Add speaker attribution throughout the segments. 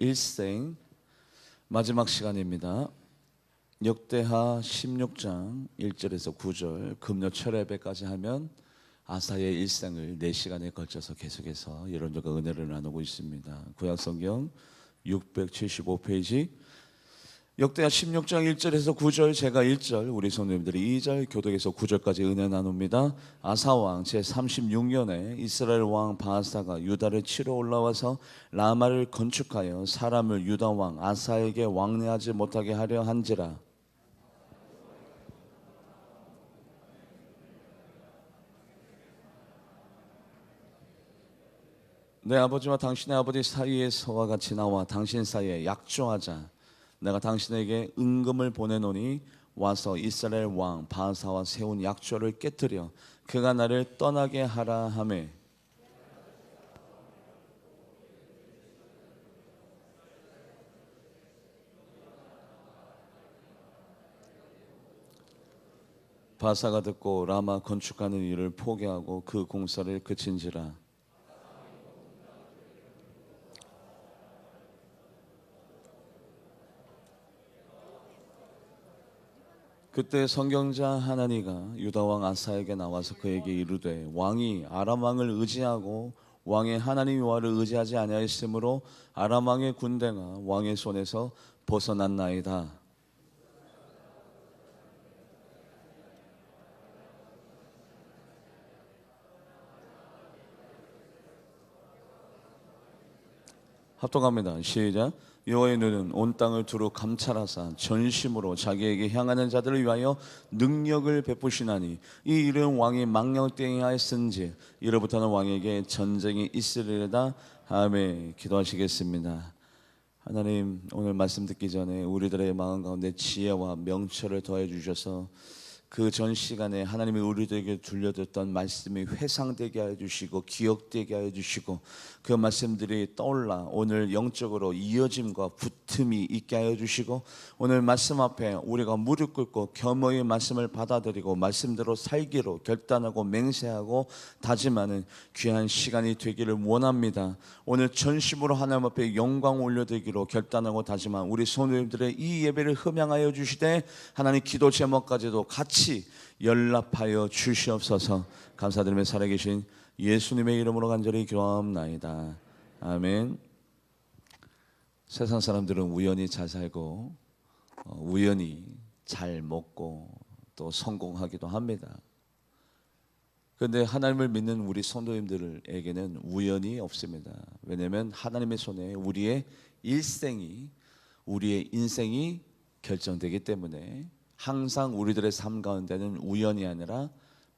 Speaker 1: 일생 마지막 시간입니다. 역대하 16장 1절에서 9절 금요 철야배까지 하면 아사의 일생을 4시간에 걸쳐서 계속해서 여러분들과 은혜를 나누고 있습니다. 구약성경 675페이지 역대하 16장 1절에서 9절, 제가 1절, 우리 성도님들이 2절, 교독에서 9절까지 은혜 나눕니다. 아사왕 제36년에 이스라엘 왕 바하사가 유다를 치러 올라와서 라마를 건축하여 사람을 유다 왕 아사에게 왕래하지 못하게 하려 한지라. 내 아버지와 당신의 아버지 사이에서와 같이 나와 당신 사이에 약조하자. 내가 당신에게 은금을 보내노니 와서 이스라엘 왕 바하사와 세운 약조를 깨뜨려 그가 나를 떠나게 하라 하매, 바하사가 듣고 라마 건축하는 일을 포기하고 그 공사를 그친지라. 그때 선경자 하나니가 유다 왕 아사에게 나와서 그에게 이르되, 왕이 아람 왕을 의지하고 왕의 하나님 여호와를 의지하지 아니하였으므로 아람 왕의 군대가 왕의 손에서 벗어났나이다. 합독합니다. 시작. 여호와의 눈은 온 땅을 두루 감찰하사 전심으로 자기에게 향하는 자들을 위하여 능력을 베푸시나니 이 일은 왕이 망령되이 하였은지 이로부터는 왕에게 전쟁이 있으리로다. 아멘. 기도하시겠습니다. 하나님, 오늘 말씀 듣기 전에 우리들의 마음 가운데 지혜와 명철을 더해 주셔서 그 전 시간에 하나님이 우리들에게 들려줬던 말씀이 회상되게 하여 주시고 기억되게 하여 주시고 그 말씀들이 떠올라 오늘 영적으로 이어짐과 붙음이 있게 하여 주시고 오늘 말씀 앞에 우리가 무릎 꿇고 겸허히 말씀을 받아들이고 말씀대로 살기로 결단하고 맹세하고 다짐하는 귀한 시간이 되기를 원합니다. 오늘 전심으로 하나님 앞에 영광 올려드리기로 결단하고 다짐한 우리 성도님들의 이 예배를 흠양하여 주시되 하나님 기도 제목까지도 같이 연락하여 주시옵소서. 감사드리며 살아계신 예수님의 이름으로 간절히 기도하옵나이다. 아멘. 세상 사람들은 우연히 잘 살고 우연히 잘 먹고 또 성공하기도 합니다. 그런데 하나님을 믿는 우리 성도님들에게는 우연이 없습니다. 왜냐하면 하나님의 손에 우리의 일생이, 우리의 인생이 결정되기 때문에 항상 우리들의 삶 가운데는 우연이 아니라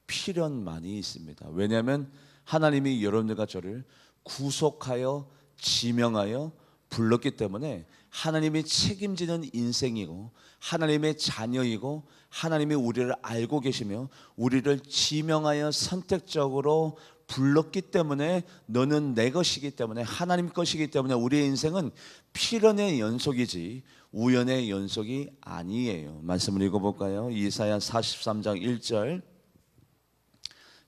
Speaker 1: 필연만이 있습니다. 왜냐하면 하나님이 여러분들과 저를 구속하여 지명하여 불렀기 때문에 하나님이 책임지는 인생이고 하나님의 자녀이고 하나님이 우리를 알고 계시며 우리를 지명하여 선택적으로 불렀기 때문에 너는 내 것이기 때문에 하나님 것이기 때문에 우리의 인생은 필연의 연속이지 우연의 연속이 아니에요. 말씀을 읽어볼까요? 이사야 43장 1절,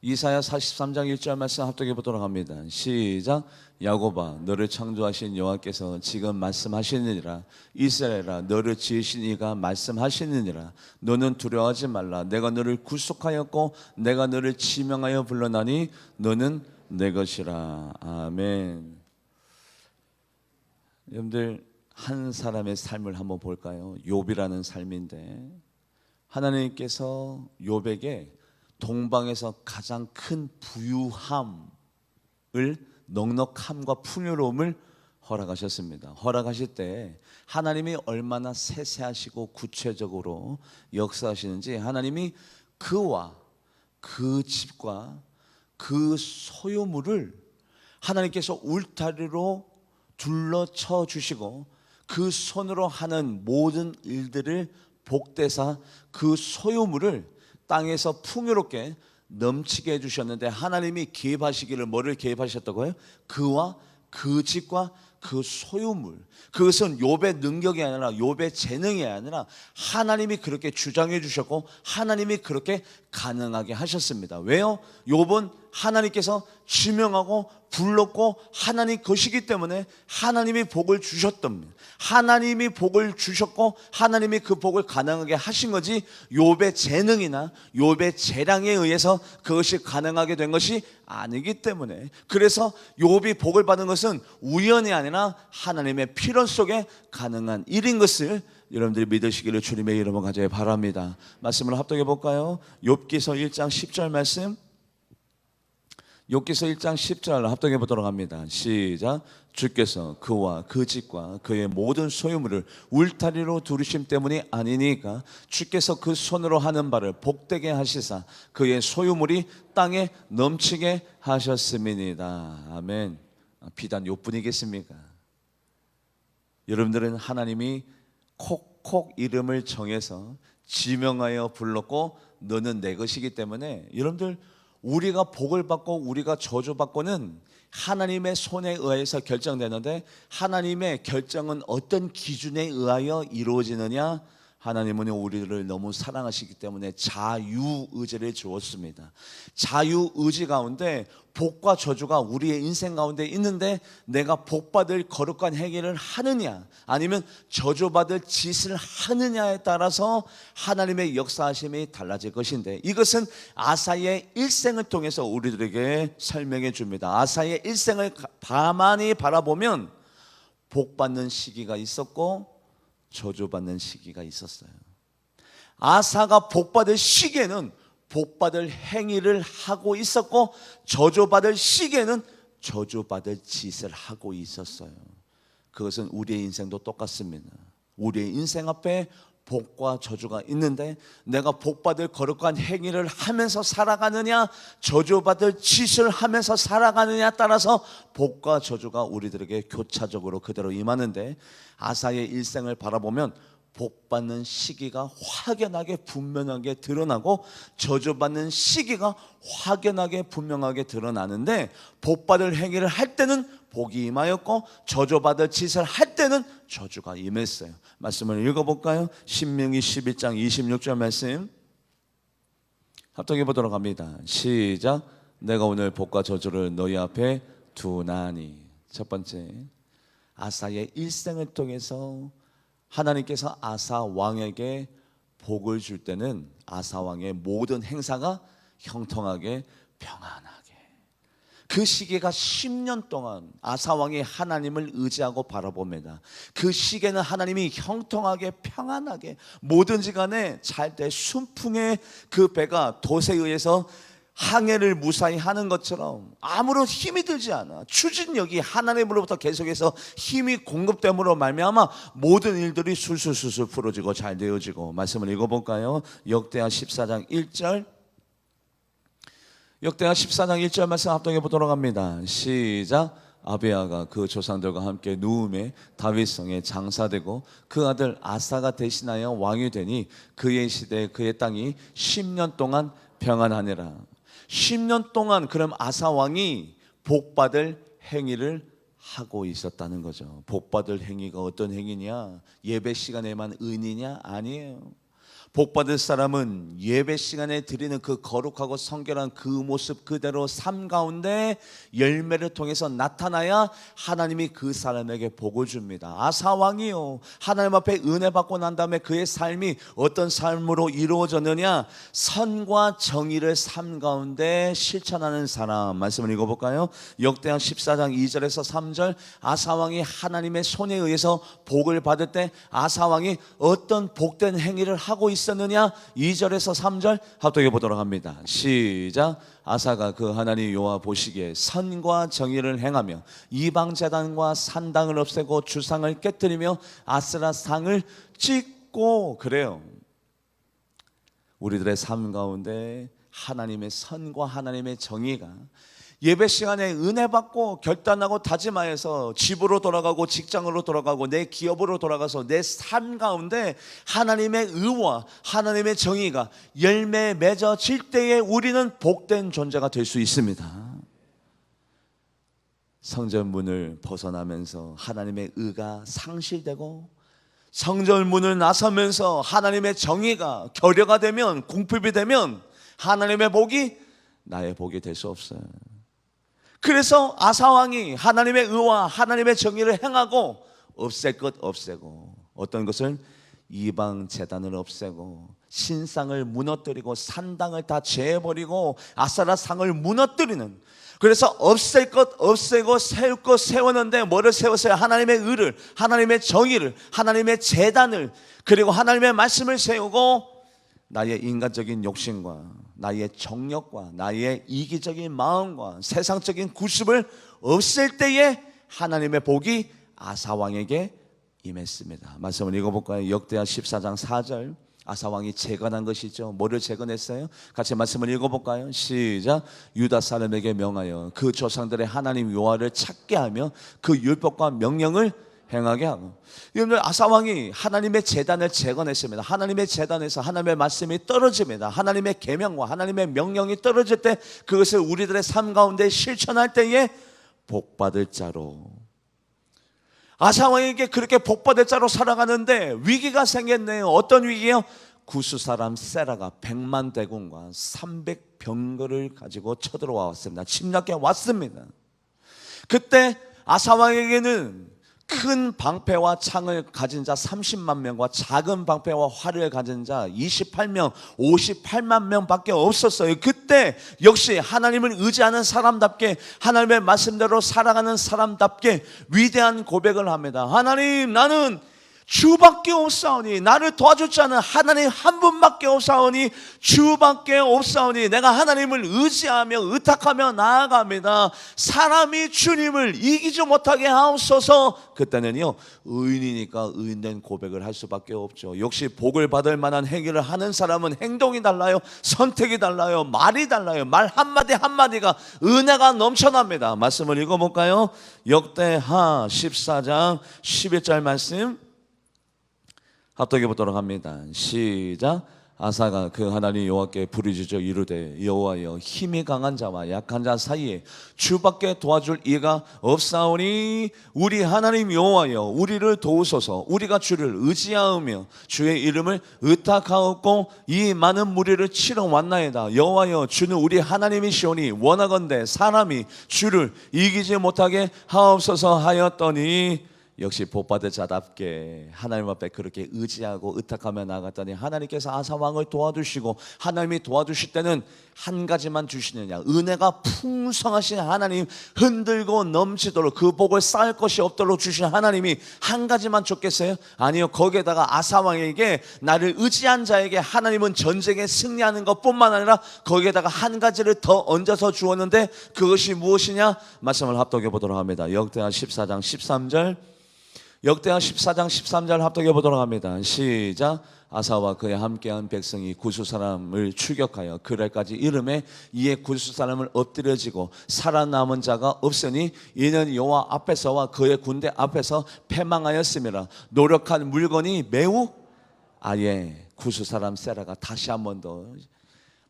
Speaker 1: 이사야 43장 1절 말씀 합독해 보도록 합니다. 시작. 야곱아, 너를 창조하신 여호와께서 지금 말씀하시느니라. 이스라엘아, 너를 지으신 이가 말씀하시느니라. 너는 두려워하지 말라. 내가 너를 구속하였고 내가 너를 지명하여 불러나니 너는 내 것이라. 아멘. 여러분들, 한 사람의 삶을 한번 볼까요? 욥이라는 삶인데 하나님께서 욥에게 동방에서 가장 큰 부유함을, 넉넉함과 풍요로움을 허락하셨습니다. 허락하실 때 하나님이 얼마나 세세하시고 구체적으로 역사하시는지 하나님이 그와 그 집과 그 소유물을 하나님께서 울타리로 둘러쳐 주시고 그 손으로 하는 모든 일들을 복되사 그 소유물을 땅에서 풍요롭게 넘치게 해주셨는데 하나님이 개입하시기를 뭐를 개입하셨다고요? 그와 그 집과 그 소유물. 그것은 욥의 능력이 아니라 욥의 재능이 아니라 하나님이 그렇게 주장해 주셨고 하나님이 그렇게 가능하게 하셨습니다. 왜요? 욥은 하나님께서 지명하고 불렀고 하나님 것이기 때문에 하나님이 복을 주셨답니다. 하나님이 복을 주셨고 하나님이 그 복을 가능하게 하신 거지 욥의 재능이나 욥의 재량에 의해서 그것이 가능하게 된 것이 아니기 때문에, 그래서 욥이 복을 받은 것은 우연이 아니라 하나님의 필연 속에 가능한 일인 것을 여러분들이 믿으시기를 주님의 이름으로 간절히 바랍니다. 말씀을 합독해 볼까요? 욥기서 1장 10절 말씀, 욥기서 1장 10절 합독해 보도록 합니다. 시작. 주께서 그와 그 집과 그의 모든 소유물을 울타리로 두르심 때문이 아니니까 주께서 그 손으로 하는 바를 복되게 하시사 그의 소유물이 땅에 넘치게 하셨음이니이다. 아멘. 비단 욥뿐이겠습니까? 여러분들은 하나님이 콕콕 이름을 정해서 지명하여 불렀고 너는 내 것이기 때문에, 여러분들 우리가 복을 받고 우리가 저주받고는 하나님의 손에 의해서 결정되는데, 하나님의 결정은 어떤 기준에 의하여 이루어지느냐? 하나님은 우리를 너무 사랑하시기 때문에 자유의지를 주었습니다. 자유의지 가운데 복과 저주가 우리의 인생 가운데 있는데, 내가 복받을 거룩한 행위를 하느냐 아니면 저주받을 짓을 하느냐에 따라서 하나님의 역사하심이 달라질 것인데, 이것은 아사의 일생을 통해서 우리들에게 설명해 줍니다. 아사의 일생을 가만히 바라보면 복받는 시기가 있었고 저주받는 시기가 있었어요. 아사가 복받을 시기에는 복받을 행위를 하고 있었고, 저주받을 시기에는 저주받을 짓을 하고 있었어요. 그것은 우리의 인생도 똑같습니다. 우리의 인생 앞에 복과 저주가 있는데, 내가 복받을 거룩한 행위를 하면서 살아가느냐 저주받을 짓을 하면서 살아가느냐에 따라서 복과 저주가 우리들에게 교차적으로 그대로 임하는데, 아사의 일생을 바라보면 복받는 시기가 확연하게 분명하게 드러나고 저주받는 시기가 확연하게 분명하게 드러나는데, 복받을 행위를 할 때는 복이 임하였고 저주받을 짓을 할 때는 저주가 임했어요. 말씀을 읽어볼까요? 신명기 11장 26절 말씀 합독해 보도록 합니다. 시작. 내가 오늘 복과 저주를 너희 앞에 두나니. 첫 번째, 아사의 일생을 통해서 하나님께서 아사 왕에게 복을 줄 때는 아사 왕의 모든 행사가 형통하게 평안하게, 그 시기가 10년 동안 아사 왕이 하나님을 의지하고 바라봅니다. 그 시기에는 하나님이 형통하게 평안하게 뭐든지 간에 잘 때 순풍의 그 배가 돛에 의해서 항해를 무사히 하는 것처럼 아무런 힘이 들지 않아. 추진력이 하나님으로부터 계속해서 힘이 공급됨으로 말미암아 모든 일들이 술술술술 풀어지고 잘 되어지고. 말씀을 읽어볼까요? 역대하 14장 1절, 역대하 14장 1절 말씀 합독해 보도록 합니다. 시작. 아비야가 그 조상들과 함께 누움에 다윗성에 장사되고 그 아들 아사가 대신하여 왕이 되니 그의 시대에 그의 땅이 10년 동안 평안하니라. 10년 동안 그럼 아사 왕이 복받을 행위를 하고 있었다는 거죠. 복받을 행위가 어떤 행위냐? 예배 시간에만 은이냐? 아니에요. 복받을 사람은 예배 시간에 드리는 그 거룩하고 성결한 그 모습 그대로 삶 가운데 열매를 통해서 나타나야 하나님이 그 사람에게 복을 줍니다. 아사 왕이요, 하나님 앞에 은혜 받고 난 다음에 그의 삶이 어떤 삶으로 이루어졌느냐? 선과 정의를 삶 가운데 실천하는 사람. 말씀을 읽어볼까요? 역대하 14장 2절에서 3절. 아사 왕이 하나님의 손에 의해서 복을 받을 때 아사 왕이 어떤 복된 행위를 하고 있었느냐? 2절에서 3절 합독해 보도록 합니다. 시작. 아사가 그 하나님 여호와 보시기에 선과 정의를 행하며 이방 제단과 산당을 없애고 주상을 깨뜨리며 아스라 상을 찍고. 그래요. 우리들의 삶 가운데 하나님의 선과 하나님의 정의가 예배 시간에 은혜 받고 결단하고 다짐하여서 집으로 돌아가고 직장으로 돌아가고 내 기업으로 돌아가서 내 삶 가운데 하나님의 의와 하나님의 정의가 열매 맺어질 때에 우리는 복된 존재가 될 수 있습니다. 성전 문을 벗어나면서 하나님의 의가 상실되고 성전 문을 나서면서 하나님의 정의가 결여가 되면, 궁핍이 되면 하나님의 복이 나의 복이 될 수 없어요. 그래서 아사왕이 하나님의 의와 하나님의 정의를 행하고 없앨 것 없애고, 어떤 것을 이방 제단을 없애고 신상을 무너뜨리고 산당을 다 재버리고 아세라 상을 무너뜨리는, 그래서 없앨 것 없애고 세울 것 세웠는데 뭐를 세웠어요? 하나님의 의를, 하나님의 정의를, 하나님의 제단을, 그리고 하나님의 말씀을 세우고 나의 인간적인 욕심과 나의 정력과 나의 이기적인 마음과 세상적인 구습을 없앨 때에 하나님의 복이 아사왕에게 임했습니다. 말씀을 읽어볼까요? 역대하 14장 4절. 아사왕이 재건한 것이죠. 뭐를 재건했어요? 같이 말씀을 읽어볼까요? 시작. 유다 사람에게 명하여 그 조상들의 하나님 여호와를 찾게 하며 그 율법과 명령을 행하게 하고. 여러분들, 아사왕이 하나님의 제단을 재건했습니다. 하나님의 제단에서 하나님의 말씀이 떨어집니다. 하나님의 계명과 하나님의 명령이 떨어질 때 그것을 우리들의 삶 가운데 실천할 때에 복받을 자로, 아사왕에게 그렇게 복받을 자로 살아가는데 위기가 생겼네요. 어떤 위기요? 구스 사람 세라가 100만 대군과 300병거를 가지고 쳐들어와 왔습니다. 침략해 왔습니다. 그때 아사왕에게는 큰 방패와 창을 가진 자 30만 명과 작은 방패와 활을 가진 자 28명, 58만 명밖에 없었어요. 그때 역시 하나님을 의지하는 사람답게, 하나님의 말씀대로 살아가는 사람답게 위대한 고백을 합니다. 하나님, 나는 주밖에 없사오니, 나를 도와줄 자는 하나님 한 분밖에 없사오니, 주밖에 없사오니 내가 하나님을 의지하며 의탁하며 나아갑니다. 사람이 주님을 이기지 못하게 하옵소서. 그때는요, 의인이니까 의인된 고백을 할 수밖에 없죠. 역시 복을 받을 만한 행위를 하는 사람은 행동이 달라요, 선택이 달라요, 말이 달라요. 말 한마디 한마디가 은혜가 넘쳐납니다. 말씀을 읽어볼까요? 역대하 14장 11절 말씀 합독해 보도록 합니다. 시작. 아사가 그 하나님 여호와께 부르짖어 이르되, 여호와여, 힘이 강한 자와 약한 자 사이에 주밖에 도와줄 이가 없사오니 우리 하나님 여호와여, 우리를 도우소서. 우리가 주를 의지하며 주의 이름을 의탁하옵고 이 많은 무리를 치러 왔나이다. 여호와여, 주는 우리 하나님이시오니 원하건대 사람이 주를 이기지 못하게 하옵소서 하였더니, 역시 복받을 자답게 하나님 앞에 그렇게 의지하고 의탁하며 나갔더니 하나님께서 아사왕을 도와주시고, 하나님이 도와주실 때는 한 가지만 주시느냐, 은혜가 풍성하신 하나님, 흔들고 넘치도록 그 복을 쌓을 것이 없도록 주신 하나님이 한 가지만 줬겠어요? 아니요. 거기에다가 아사왕에게, 나를 의지한 자에게 하나님은 전쟁에 승리하는 것뿐만 아니라 거기에다가 한 가지를 더 얹어서 주었는데 그것이 무엇이냐? 말씀을 합독해 보도록 합니다. 역대하 14장 13절. 역대하 14장 13절 합독해 보도록 합니다. 시작. 아사와 그에 함께한 백성이 구스 사람을 추격하여 그날까지 이름에 이에 구스 사람을 엎드려지고 살아남은 자가 없으니 이는 여호와 앞에서와 그의 군대 앞에서 패망하였음이라. 노력한 물건이 매우, 아예 구스 사람 세라가 다시 한 번 더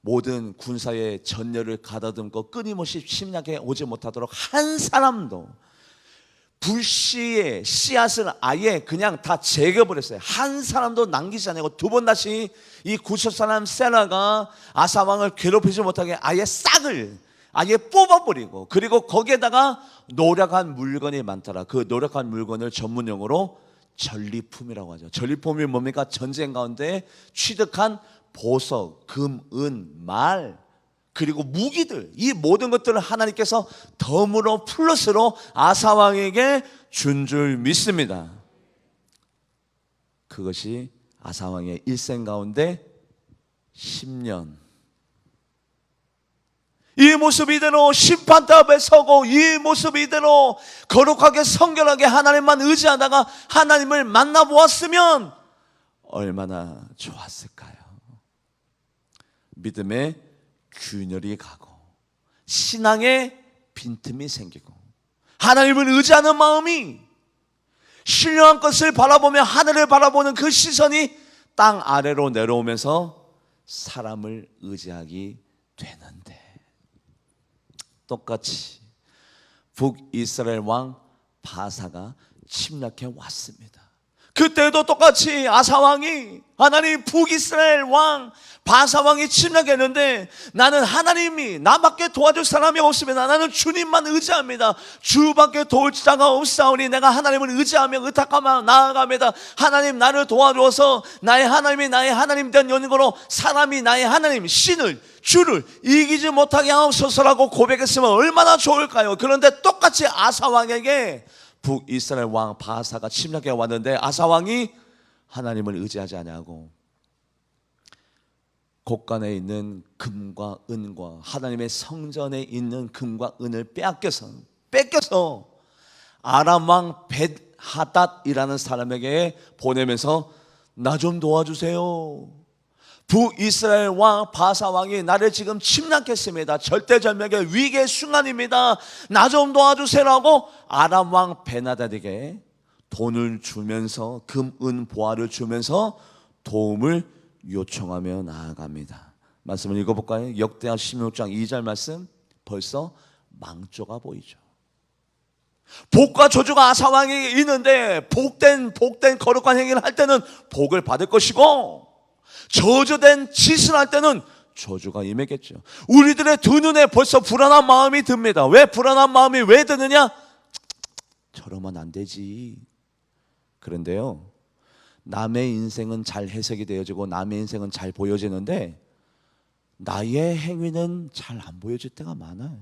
Speaker 1: 모든 군사의 전열을 가다듬고 끊임없이 침략해 오지 못하도록 한 사람도, 불씨의 씨앗을 아예 그냥 다 제거버렸어요. 한 사람도 남기지 않고 두 번 다시 이 구스 사람 세라가 아사왕을 괴롭히지 못하게 아예 싹을 아예 뽑아버리고, 그리고 거기에다가 노력한 물건이 많더라. 그 노력한 물건을 전문용어로 전리품이라고 하죠. 전리품이 뭡니까? 전쟁 가운데 취득한 보석, 금, 은, 말, 그리고 무기들, 이 모든 것들을 하나님께서 덤으로 플러스로 아사왕에게 준 줄 믿습니다. 그것이 아사왕의 일생 가운데 10년, 이 모습 이대로 심판대 앞에 서고 이 모습 이대로 거룩하게 성결하게 하나님만 의지하다가 하나님을 만나보았으면 얼마나 좋았을까요? 믿음의 균열이 가고 신앙의 빈틈이 생기고 하나님을 의지하는 마음이, 신령한 것을 바라보며 하늘을 바라보는 그 시선이 땅 아래로 내려오면서 사람을 의지하게 되는데, 똑같이 북이스라엘 왕 바사가 침략해 왔습니다. 그때도 똑같이 아사 왕이, 하나님 북이스라엘 왕 바사 왕이 침략했는데 나는 하나님이 나밖에 도와줄 사람이 없습니다. 나는 주님만 의지합니다. 주밖에 도울 자가 없사오니 내가 하나님을 의지하며 의탁하며 나아갑니다. 하나님 나를 도와주어서 나의 하나님이 나의 하나님 된 연고로 사람이 나의 하나님 신을 주를 이기지 못하게 하옵소서라고 고백했으면 얼마나 좋을까요? 그런데 똑같이 아사 왕에게 북이스라엘 왕 바사가 침략해 왔는데 아사 왕이 하나님을 의지하지 아니하고 곳간에 있는 금과 은과 하나님의 성전에 있는 금과 은을 뺏겨서 아람 왕 벳하닷이라는 사람에게 보내면서 나 좀 도와주세요. 북이스라엘 왕 바사 왕이 나를 지금 침략했습니다. 절대절명의 위기의 순간입니다. 나 좀 도와주세요라고 아람 왕 벳하닷에게 돈을 주면서 금, 은, 보화를 주면서 도움을 요청하며 나아갑니다. 말씀을 읽어볼까요? 역대하 16장 2절 말씀. 벌써 망조가 보이죠. 복과 저주가 아사 왕에게 있는데 복된 거룩한 행위를 할 때는 복을 받을 것이고 저주된 짓을 할 때는 저주가 임했겠죠. 우리들의 두 눈에 벌써 불안한 마음이 듭니다. 왜 불안한 마음이 왜 드느냐? 저러면 안 되지. 그런데요, 남의 인생은 잘 해석이 되어지고 남의 인생은 잘 보여지는데 나의 행위는 잘 안 보여질 때가 많아요.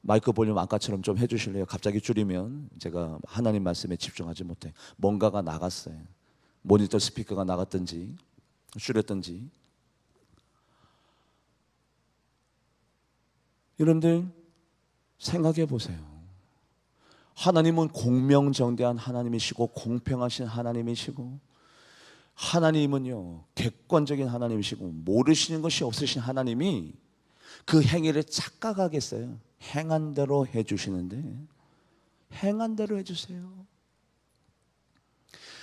Speaker 1: 마이크 볼륨 아까처럼 좀 해주실래요? 갑자기 줄이면 제가 하나님 말씀에 집중하지 못해. 뭔가가 나갔어요. 모니터 스피커가 나갔든지 줄였든지. 여러분들 생각해 보세요. 하나님은 공명정대한 하나님이시고 공평하신 하나님이시고 하나님은요 객관적인 하나님이시고 모르시는 것이 없으신 하나님이 그 행위를 착각하겠어요? 행한 대로 해주시는데 행한 대로 해주세요.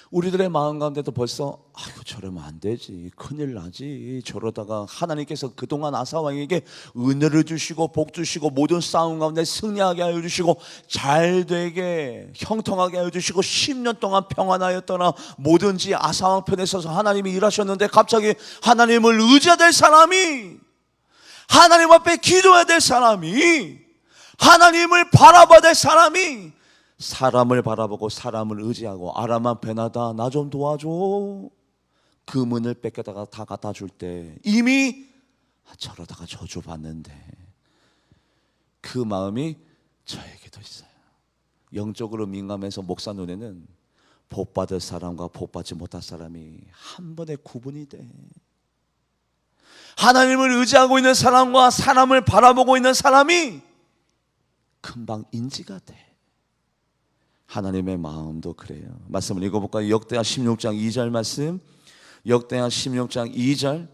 Speaker 1: 우리들의 마음 가운데도 벌써 아유 저러면 안 되지, 큰일 나지. 저러다가 하나님께서 그동안 아사 왕에게 은혜를 주시고 복 주시고 모든 싸움 가운데 승리하게 하여 주시고 잘 되게 형통하게 하여 주시고 10년 동안 평안하였더나 뭐든지 아사 왕 편에 서서 하나님이 일하셨는데 갑자기 하나님을 의지해야 될 사람이, 하나님 앞에 기도해야 될 사람이, 하나님을 바라봐야 될 사람이 사람을 바라보고 사람을 의지하고 아람 왕 벳하닷 나 좀 도와줘. 금은을 뺏겨다가 다 갖다 줄 때 이미 저러다가 저주받는데 그 마음이 저에게도 있어요. 영적으로 민감해서 목사 눈에는 복받을 사람과 복받지 못할 사람이 한 번에 구분이 돼. 하나님을 의지하고 있는 사람과 사람을 바라보고 있는 사람이 금방 인지가 돼. 하나님의 마음도 그래요. 말씀을 읽어볼까요? 역대하 16장 2절 말씀. 역대하 16장 2절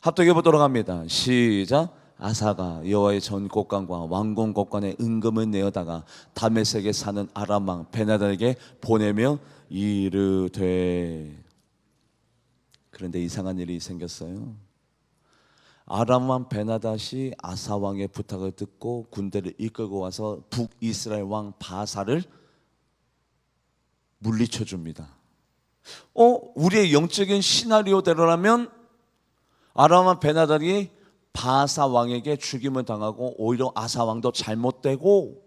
Speaker 1: 합독해 보도록 합니다. 시작. 아사가 여호와의 전 곳간과 왕궁 곳간에 은금을 내어다가 다메섹에 사는 아람 왕 벳하닷에게 보내며 이르되. 그런데 이상한 일이 생겼어요. 아람 왕 벳하닷이 아사 왕의 부탁을 듣고 군대를 이끌고 와서 북이스라엘 왕 바사를 물리쳐 줍니다. 우리의 영적인 시나리오대로라면 아람 왕 벳하닷이 바사 왕에게 죽임을 당하고 오히려 아사 왕도 잘못되고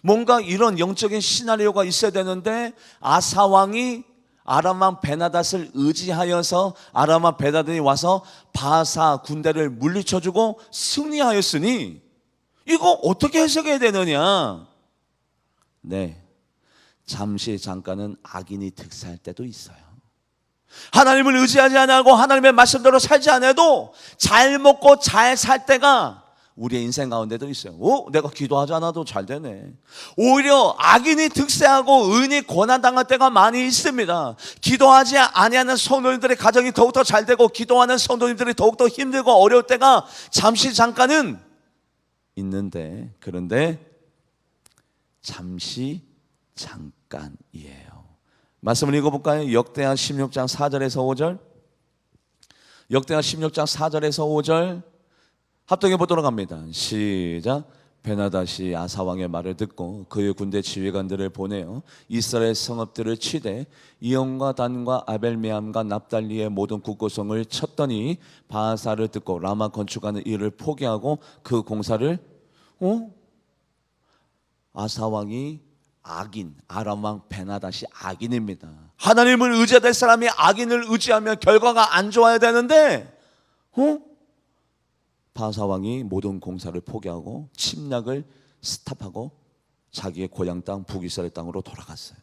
Speaker 1: 뭔가 이런 영적인 시나리오가 있어야 되는데 아사 왕이 아람 왕 벳하닷을 의지하여서 아람 왕 벳하닷이 와서 바사 군대를 물리쳐 주고 승리하였으니 이거 어떻게 해석해야 되느냐? 네, 잠깐은 악인이 득세할 때도 있어요. 하나님을 의지하지 않고 하나님의 말씀대로 살지 않아도 잘 먹고 잘 살 때가 우리의 인생 가운데도 있어요. 내가 기도하지 않아도 잘 되네. 오히려 악인이 득세하고 의인이 고난당할 때가 많이 있습니다. 기도하지 아니하는 성도님들의 가정이 더욱더 잘 되고 기도하는 성도님들이 더욱더 힘들고 어려울 때가 잠깐은 있는데, 그런데 잠깐이에요. 말씀을 읽어볼까요? 역대하 16장 4절에서 5절. 역대하 16장 4절에서 5절 합독해 보도록 합니다. 시작. 베나닷이 아사 왕의 말을 듣고 그의 군대 지휘관들을 보내어 이스라엘 성읍들을 치되 이온과 단과 아벨메암과 납달리의 모든 국고성을 쳤더니 바하사를 듣고 라마 건축하는 일을 포기하고 그 공사를 아사 왕이 악인, 아람 왕 베나닷이 악인입니다. 하나님을 의지해야 될 사람이 악인을 의지하면 결과가 안 좋아야 되는데 바하사 왕이 모든 공사를 포기하고 침략을 스탑하고 자기의 고향 땅 북이스라엘 땅으로 돌아갔어요.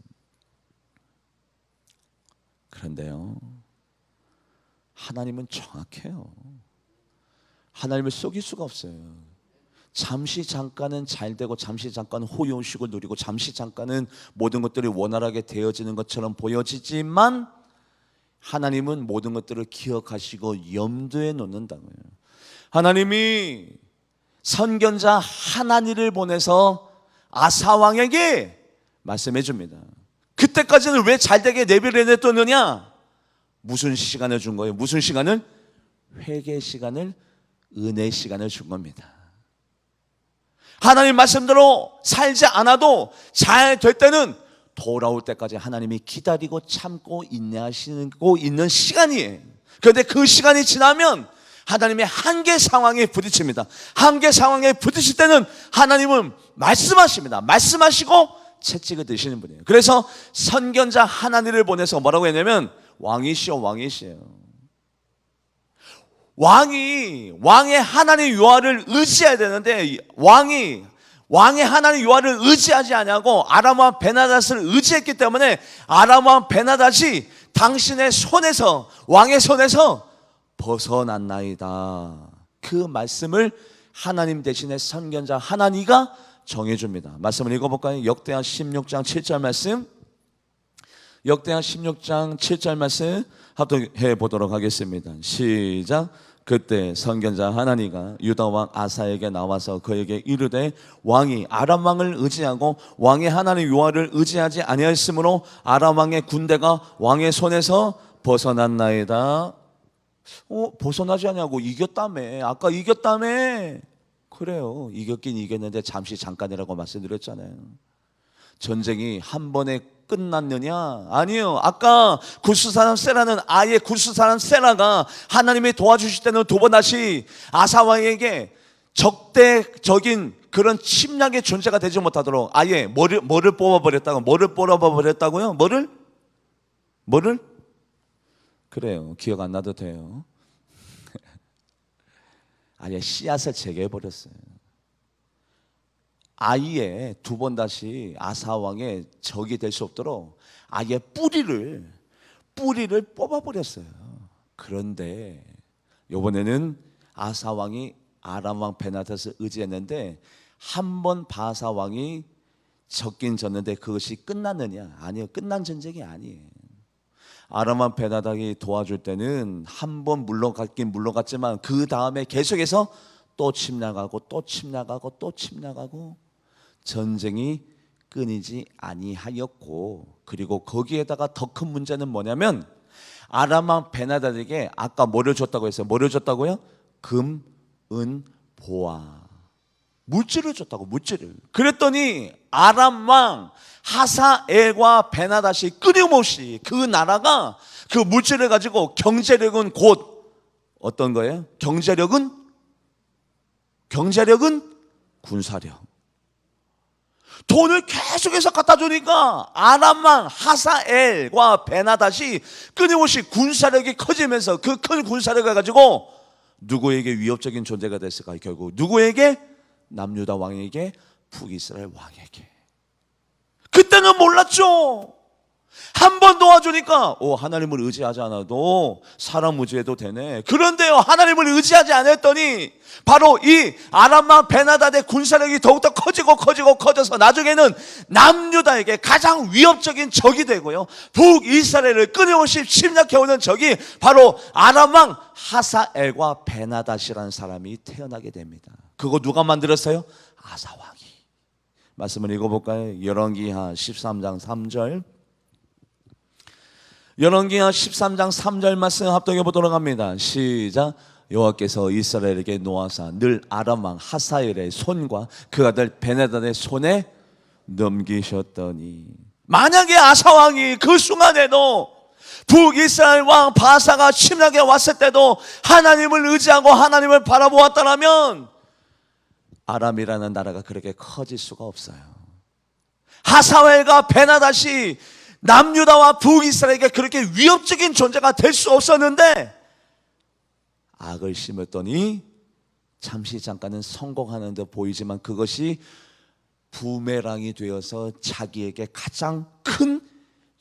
Speaker 1: 그런데요, 하나님은 정확해요. 하나님을 속일 수가 없어요. 잠시 잠깐은 잘 되고 잠시 잠깐 호의호식을 누리고 잠시 잠깐은 모든 것들이 원활하게 되어지는 것처럼 보여지지만 하나님은 모든 것들을 기억하시고 염두에 놓는다고요. 하나님이 선견자 하나니를 보내서 아사 왕에게 말씀해 줍니다. 그때까지는 왜 잘되게 내비를 냈더느냐? 무슨 시간을 준 거예요? 무슨 시간을? 회개 시간을, 은혜 시간을 준 겁니다. 하나님 말씀대로 살지 않아도 잘 될 때는 돌아올 때까지 하나님이 기다리고 참고 인내하시고 있는 시간이에요. 그런데 그 시간이 지나면 하나님의 한계 상황에 부딪힙니다. 한계 상황에 부딪힐 때는 하나님은 말씀하십니다. 말씀하시고 채찍을 드시는 분이에요. 그래서 선견자 하나니를 보내서 뭐라고 했냐면 왕이시여 왕이시여. 왕의 하나님 여호와를 의지해야 되는데 왕의 하나님 여호와를 의지하지 아니하고 아람 왕 베나닷을 의지했기 때문에 아람 왕 베나닷이 당신의 손에서, 왕의 손에서 벗어났나이다. 그 말씀을 하나님 대신에 선견자 하나니가 정해줍니다. 말씀을 읽어볼까요? 역대하 16장 7절 말씀, 역대하 16장 7절 말씀 합독해 보도록 하겠습니다. 시작. 그때 선견자 하나니가 유다 왕 아사에게 나와서 그에게 이르되 왕이 아람 왕을 의지하고 왕의 하나님 여호와를 의지하지 아니하였으므로 아람 왕의 군대가 왕의 손에서 벗어났나이다. 벗어나지 않냐고. 이겼다며. 아까 이겼다며. 그래요, 이겼긴 이겼는데 잠시 잠깐이라고 말씀드렸잖아요. 전쟁이 한 번에 끝났느냐? 아니요. 아까 구스 사람 세라는 아예 구스 사람 세라가 하나님이 도와주실 때는 두 번 다시 아사 왕에게 적대적인 그런 침략의 존재가 되지 못하도록 아예 뭐를 뽑아버렸다고? 뭐를 뽑아버렸다고요? 뭐를? 그래요, 기억 안 나도 돼요. 아예 씨앗을 제거해버렸어요. 아예 두 번 다시 아사 왕의 적이 될 수 없도록 아예 뿌리를 뽑아버렸어요. 그런데 이번에는 아사 왕이 아람 왕 베나닷을 의지했는데 한 번 바사 왕이 졌긴 졌는데 그것이 끝났느냐? 아니요, 끝난 전쟁이 아니에요. 아람 왕 베나닷이 도와줄 때는 한 번 물러갔긴 물러갔지만 그 다음에 계속해서 또 침략하고 또 침략하고 또 침략하고 전쟁이 끊이지 아니하였고, 그리고 거기에다가 더 큰 문제는 뭐냐면 아람 왕 베나닷에게 아까 뭐를 줬다고 했어요? 뭐를 줬다고요? 금, 은, 보화, 물질을 줬다고. 물질을. 그랬더니 아람 왕 하사엘과 베나닷이 끊임없이 그 나라가 그 물질을 가지고 경제력은 곧 어떤 거예요? 경제력은 군사력. 돈을 계속해서 갖다 주니까 아람 왕 하사엘과 베나닷이 끊임없이 군사력이 커지면서 그 큰 군사력을 가지고 누구에게 위협적인 존재가 됐을까요? 결국 누구에게? 남유다 왕에게, 북이스라엘 왕에게. 그때는 몰랐죠. 한 번 도와주니까 하나님을 의지하지 않아도 사람 의지해도 되네. 그런데요, 하나님을 의지하지 않았더니 바로 이 아람 왕 베나닷의 군사력이 더욱더 커져서 나중에는 남유다에게 가장 위협적인 적이 되고요, 북이스라엘을 끊임없이 침략해오는 적이 바로 아람 왕 하사엘과 베나닷이라는 사람이 태어나게 됩니다. 그거 누가 만들었어요? 아사 왕이. 말씀을 읽어볼까요? 열왕기하 13장 3절. 열왕기하 13장 3절 말씀 합독해 보도록 합니다. 시작. 여호와께서 이스라엘에게 놓아사 늘 아람 왕 하사엘의 손과 그 아들 베나닷의 손에 넘기셨더니, 만약에 아사 왕이 그 순간에도 북이스라엘 왕 바사가 침략해 왔을 때도 하나님을 의지하고 하나님을 바라보았다면 아람이라는 나라가 그렇게 커질 수가 없어요. 하사엘과 베나닷이 남유다와 북이스라엘에게 그렇게 위협적인 존재가 될 수 없었는데 악을 심었더니 잠시 잠깐은 성공하는 듯 보이지만 그것이 부메랑이 되어서 자기에게 가장 큰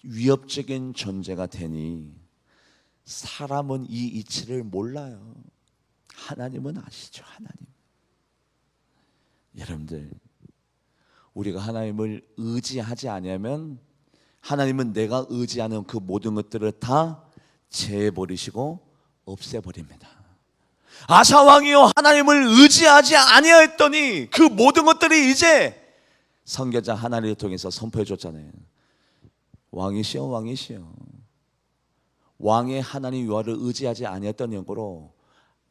Speaker 1: 위협적인 존재가 되니, 사람은 이 이치를 몰라요. 하나님은 아시죠. 하나님. 여러분들, 우리가 하나님을 의지하지 않으면 하나님은 내가 의지하는 그 모든 것들을 다 제해버리시고 없애버립니다. 아사 왕이요 하나님을 의지하지 아니하였더니 그 모든 것들이 이제 선교자 하나님을 통해서 선포해 줬잖아요. 왕이시여 왕이시여. 왕의 하나님 여호와를 의지하지 아니했던 연고로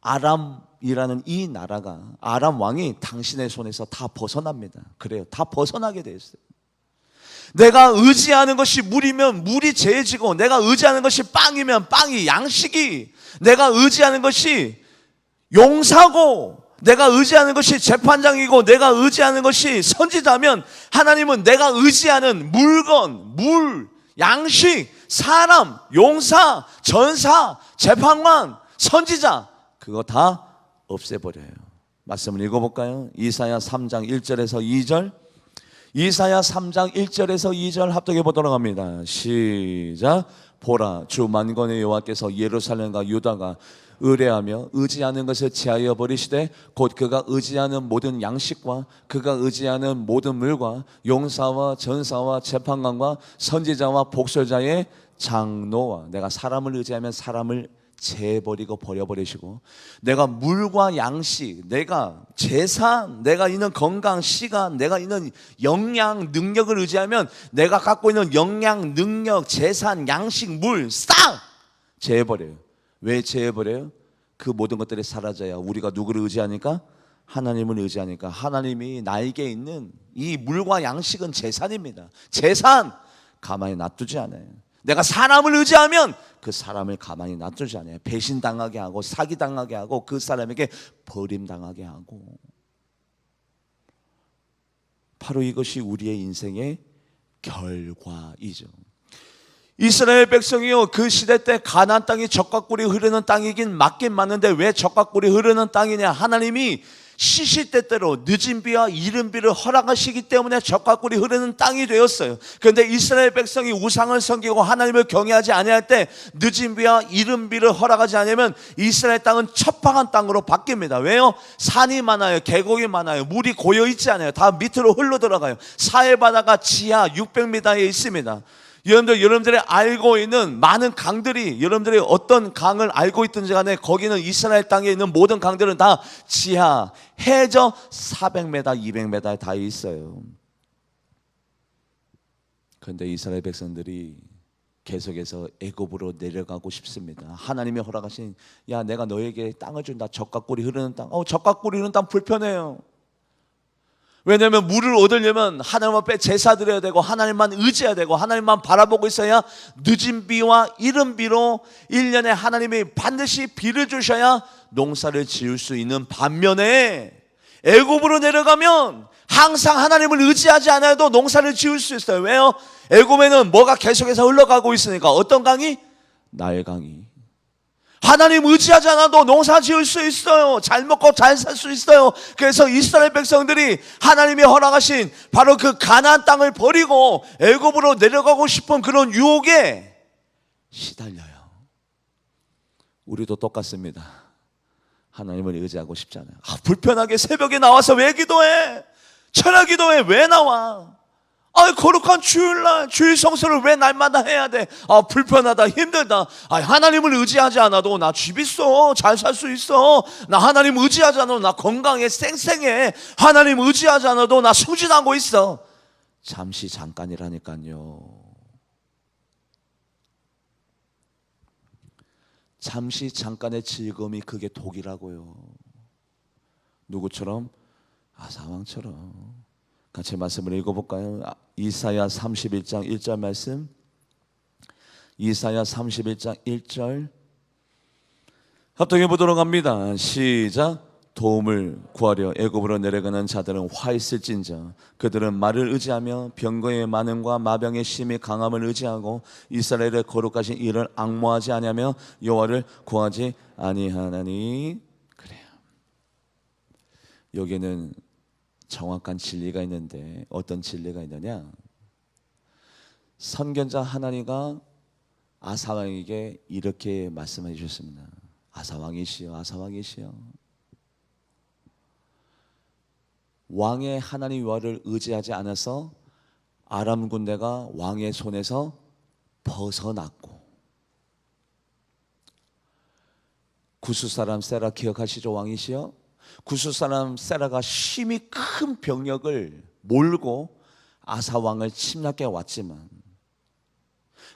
Speaker 1: 아람이라는 이 나라가, 아람 왕이 당신의 손에서 다 벗어납니다. 그래요, 다 벗어나게 돼 있어요. 내가 의지하는 것이 물이면 물이 재지고, 내가 의지하는 것이 빵이면 빵이 양식이, 내가 의지하는 것이 용사고, 내가 의지하는 것이 재판장이고, 내가 의지하는 것이 선지자면 하나님은 내가 의지하는 물건, 물, 양식, 사람, 용사, 전사, 재판관, 선지자, 그거 다 없애버려요. 말씀을 읽어볼까요? 이사야 3장 1절에서 2절. 이사야 3장 1절에서 2절 합독해 보도록 합니다. 시작. 보라, 주 만군의 여호와께서 예루살렘과 유다가 의뢰하며 의지하는 것을 제하여 버리시되 곧 그가 의지하는 모든 양식과 그가 의지하는 모든 물과 용사와 전사와 재판관과 선지자와 복설자의 장로와, 내가 사람을 의지하면 사람을 제해버리고 버려버리시고, 내가 물과 양식, 내가 재산, 내가 있는 건강, 시간, 내가 있는 역량, 능력을 의지하면 내가 갖고 있는 역량, 능력, 재산, 양식, 물 싹 제해버려요. 왜 제해버려요? 그 모든 것들이 사라져야 우리가 누구를 의지하니까? 하나님을 의지하니까. 하나님이 나에게 있는 이 물과 양식은 재산입니다. 재산 가만히 놔두지 않아요. 내가 사람을 의지하면 그 사람을 가만히 놔두지 않아요. 배신당하게 하고 사기당하게 하고 그 사람에게 버림당하게 하고. 바로 이것이 우리의 인생의 결과이죠. 이스라엘 백성이요, 그 시대 때 가나안 땅이 젖과 꿀이 흐르는 땅이긴 맞긴 맞는데 왜 젖과 꿀이 흐르는 땅이냐? 하나님이 시시때때로 늦은 비와 이른 비를 허락하시기 때문에 젖과 꿀이 흐르는 땅이 되었어요. 그런데 이스라엘 백성이 우상을 섬기고 하나님을 경외하지 아니할 때 늦은 비와 이른 비를 허락하지 않으면 이스라엘 땅은 첩방한 땅으로 바뀝니다. 왜요? 산이 많아요, 계곡이 많아요, 물이 고여 있지 않아요. 다 밑으로 흘러 들어가요. 사해바다가 지하 600m에 있습니다. 여러분들이 알고 있는 많은 강들이, 여러분들이 어떤 강을 알고 있든지 간에 거기는 이스라엘 땅에 있는 모든 강들은 다 지하 해저 400m, 200m에 다 있어요. 그런데 이스라엘 백성들이 계속해서 애굽으로 내려가고 싶습니다. 하나님이 허락하신, 야 내가 너에게 땅을 준다. 젖과 꿀이 흐르는 땅. 젖과 꿀이 흐르는 땅 불편해요. 왜냐하면 물을 얻으려면 하나님 앞에 제사 드려야 되고 하나님만 의지해야 되고 하나님만 바라보고 있어야 늦은 비와 이른 비로 1년에 하나님이 반드시 비를 주셔야 농사를 지을 수 있는 반면에, 애굽으로 내려가면 항상 하나님을 의지하지 않아도 농사를 지을 수 있어요. 왜요? 애굽에는 뭐가 계속해서 흘러가고 있으니까. 어떤 강이? 나일 강이. 하나님 의지하지 않아도 농사 지을 수 있어요. 잘 먹고 잘 살 수 있어요. 그래서 이스라엘 백성들이 하나님이 허락하신 바로 그 가나안 땅을 버리고 애굽으로 내려가고 싶은 그런 유혹에 시달려요. 우리도 똑같습니다. 하나님을 의지하고 싶잖아요. 불편하게 새벽에 나와서 왜 기도해? 철야 기도해 왜 나와? 거룩한 주일날 주일 성수를 왜 날마다 해야 돼? 불편하다, 힘들다. 하나님을 의지하지 않아도 나 집 있어, 잘 살 수 있어. 나 하나님 의지하지 않아도 나 건강해, 쌩쌩해. 하나님 의지하지 않아도 나 승진하고 있어. 잠시 잠깐이라니까요. 잠시 잠깐의 즐거움이 그게 독이라고요. 누구처럼? 아사왕처럼. 같이 말씀을 읽어볼까요? 이사야 31장 1절 말씀. 이사야 31장 1절 합독해 보도록 합니다. 시작. 도움을 구하려 애굽으로 내려가는 자들은 화 있을진저 그들은 말을 의지하며 병거의 많음과 마병의 심히 강함을 의지하고 이스라엘의 거룩하신 이를 앙모하지 아니하며 여호와를 구하지 아니하나니. 그래요. 여기에는 정확한 진리가 있는데 어떤 진리가 있느냐? 선견자 하나니가 아사왕에게 이렇게 말씀해 주셨습니다. 아사왕이시여, 아사왕이시여. 왕의 하나님 여호와를 의지하지 않아서 아람 군대가 왕의 손에서 벗어났고, 구스 사람 세라 기억하시죠? 왕이시여. 구스 사람 세라가 심히 큰 병력을 몰고 아사왕을 침략해 왔지만,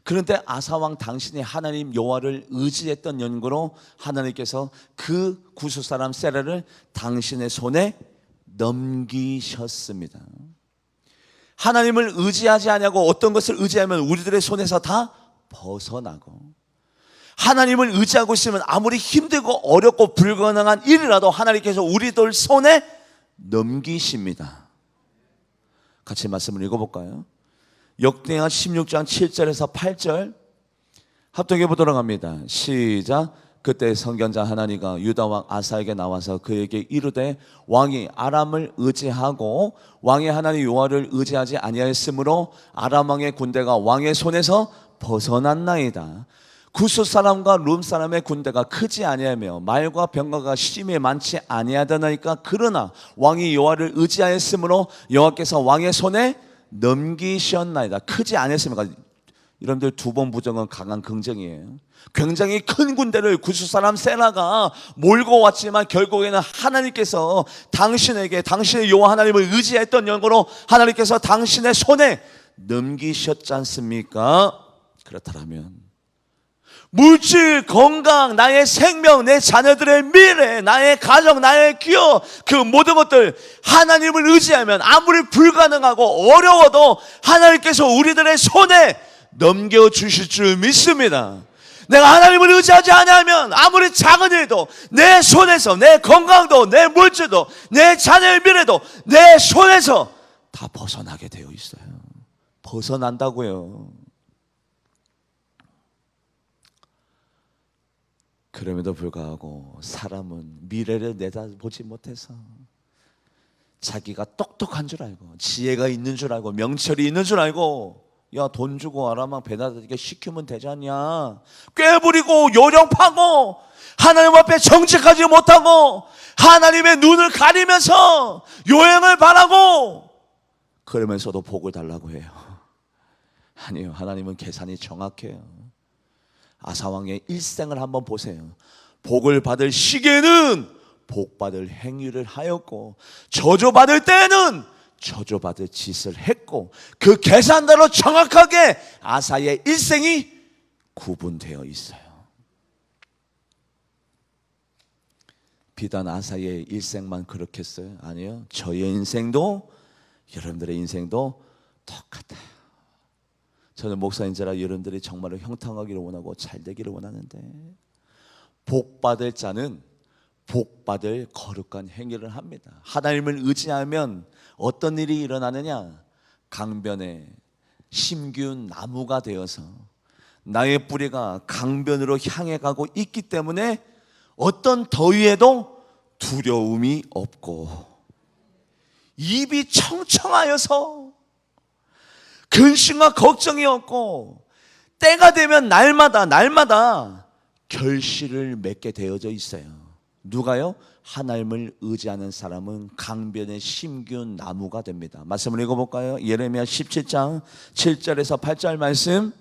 Speaker 1: 그런데 아사왕 당신이 하나님 여호와를 의지했던 연고로 하나님께서 그 구스 사람 세라를 당신의 손에 넘기셨습니다. 하나님을 의지하지 않냐고 어떤 것을 의지하면 우리들의 손에서 다 벗어나고, 하나님을 의지하고 있으면 아무리 힘들고 어렵고 불가능한 일이라도 하나님께서 우리들 손에 넘기십니다. 같이 말씀을 읽어볼까요? 역대하 16장 7절에서 8절 합독해 보도록 합니다. 시작. 그때 선견자 하나니가 유다 왕 아사에게 나와서 그에게 이르되 왕이 아람을 의지하고 왕의 하나님 여호와를 의지하지 아니하였으므로 아람 왕의 군대가 왕의 손에서 벗어났나이다. 구스 사람과 룸 사람의 군대가 크지 아니하며 말과 병거가 심히 많지 아니하더나니까. 그러나 왕이 여호와를 의지하였으므로 여호와께서 왕의 손에 넘기셨나이다. 크지 아니했습니까? 여러분들 두 번 부정은 강한 긍정이에요. 굉장히 큰 군대를 구스 사람 세라가 몰고 왔지만 결국에는 하나님께서 당신에게 당신의 여호와 하나님을 의지했던 연고로 하나님께서 당신의 손에 넘기셨지 않습니까? 그렇다면 물질, 건강, 나의 생명, 내 자녀들의 미래, 나의 가정, 나의 기업, 그 모든 것들 하나님을 의지하면 아무리 불가능하고 어려워도 하나님께서 우리들의 손에 넘겨주실 줄 믿습니다. 내가 하나님을 의지하지 않으면 아무리 작은 일도 내 손에서, 내 건강도, 내 물질도, 내 자녀의 미래도 내 손에서 다 벗어나게 되어 있어요. 벗어난다고요. 그럼에도 불구하고 사람은 미래를 내다보지 못해서 자기가 똑똑한 줄 알고 지혜가 있는 줄 알고 명철이 있는 줄 알고, 야, 돈 주고 아람왕 배나들게 시키면 되지 않냐, 꾀부리고 요령파고 하나님 앞에 정직하지 못하고 하나님의 눈을 가리면서 요행을 바라고 그러면서도 복을 달라고 해요. 아니요, 하나님은 계산이 정확해요. 아사왕의 일생을 한번 보세요. 복을 받을 시기에는 복받을 행위를 하였고 저주받을 때에는 저주받을 짓을 했고, 그 계산대로 정확하게 아사의 일생이 구분되어 있어요. 비단 아사의 일생만 그렇겠어요? 아니요, 저의 인생도 여러분들의 인생도 똑같아요. 저는 목사인지라 여러분들이 정말로 형통하기를 원하고 잘 되기를 원하는데, 복받을 자는 복받을 거룩한 행위를 합니다. 하나님을 의지하면 어떤 일이 일어나느냐? 강변에 심기운 나무가 되어서 나의 뿌리가 강변으로 향해 가고 있기 때문에 어떤 더위에도 두려움이 없고, 입이 청청하여서 근심과 걱정이 없고, 때가 되면 날마다 결실을 맺게 되어져 있어요. 누가요? 하나님을 의지하는 사람은 강변에 심기운 나무가 됩니다. 말씀을 읽어볼까요? 예레미야 17장 7절에서 8절 말씀.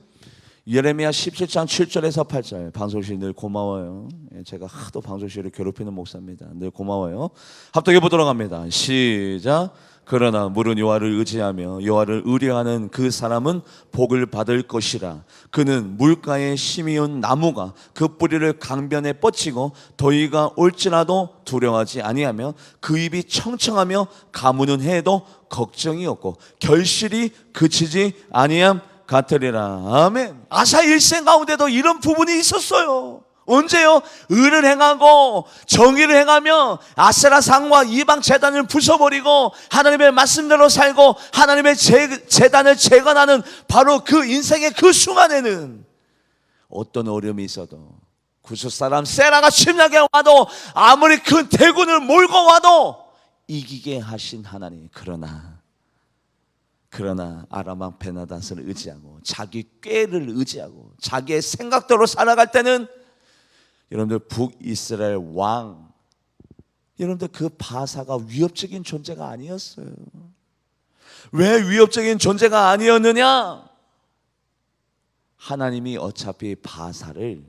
Speaker 1: 예레미야 17장 7절에서 8절. 방송실 늘 고마워요. 제가 하도 방송실을 괴롭히는 목사입니다. 늘 고마워요. 합독해 보도록 합니다. 시작. 그러나 물은 여호와를 의지하며 여호와를 의뢰하는 그 사람은 복을 받을 것이라. 그는 물가에 심이온 나무가 그 뿌리를 강변에 뻗치고 더위가 올지라도 두려워하지 아니하며 그 입이 청청하며 가무는 해도 걱정이 없고 결실이 그치지 아니함 같으리라. 아멘. 아사 일생 가운데도 이런 부분이 있었어요. 언제요? 의를 행하고 정의를 행하며 아세라 상과 이방 제단을 부숴버리고 하나님의 말씀대로 살고 하나님의 제단을 재건하는 바로 그 인생의 그 순간에는 어떤 어려움이 있어도 구스 사람 세라가 침략해 와도 아무리 큰 대군을 몰고 와도 이기게 하신 하나님. 그러나 아람 왕 베나닷을 의지하고 자기 꾀를 의지하고 자기의 생각대로 살아갈 때는 여러분들 북이스라엘 왕, 여러분들 그 바사가 위협적인 존재가 아니었어요. 왜 위협적인 존재가 아니었느냐? 하나님이 어차피 바사를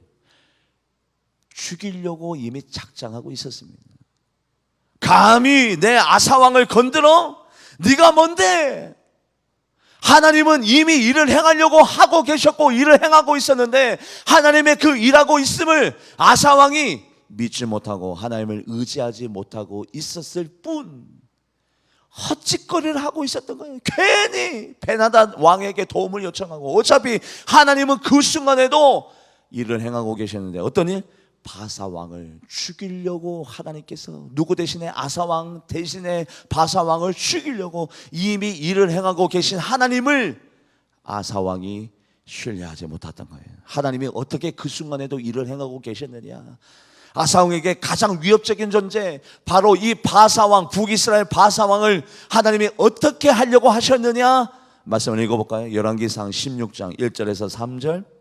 Speaker 1: 죽이려고 이미 작정하고 있었습니다. 감히 내 아사왕을 건드려? 네가 뭔데? 하나님은 이미 일을 행하려고 하고 계셨고 일을 행하고 있었는데 하나님의 그 일하고 있음을 아사왕이 믿지 못하고 하나님을 의지하지 못하고 있었을 뿐 헛짓거리를 하고 있었던 거예요. 괜히 베나닷 왕에게 도움을 요청하고 어차피 하나님은 그 순간에도 일을 행하고 계셨는데 어떤 일? 바사 왕을 죽이려고 하나님께서 누구 대신에 아사 왕 대신에 바사 왕을 죽이려고 이미 일을 행하고 계신 하나님을 아사 왕이 신뢰하지 못했던 거예요. 하나님이 어떻게 그 순간에도 일을 행하고 계셨느냐? 아사 왕에게 가장 위협적인 존재 바로 이 바사 왕, 북이스라엘 바사 왕을 하나님이 어떻게 하려고 하셨느냐? 말씀을 읽어볼까요? 열왕기상 16장 1절에서 3절.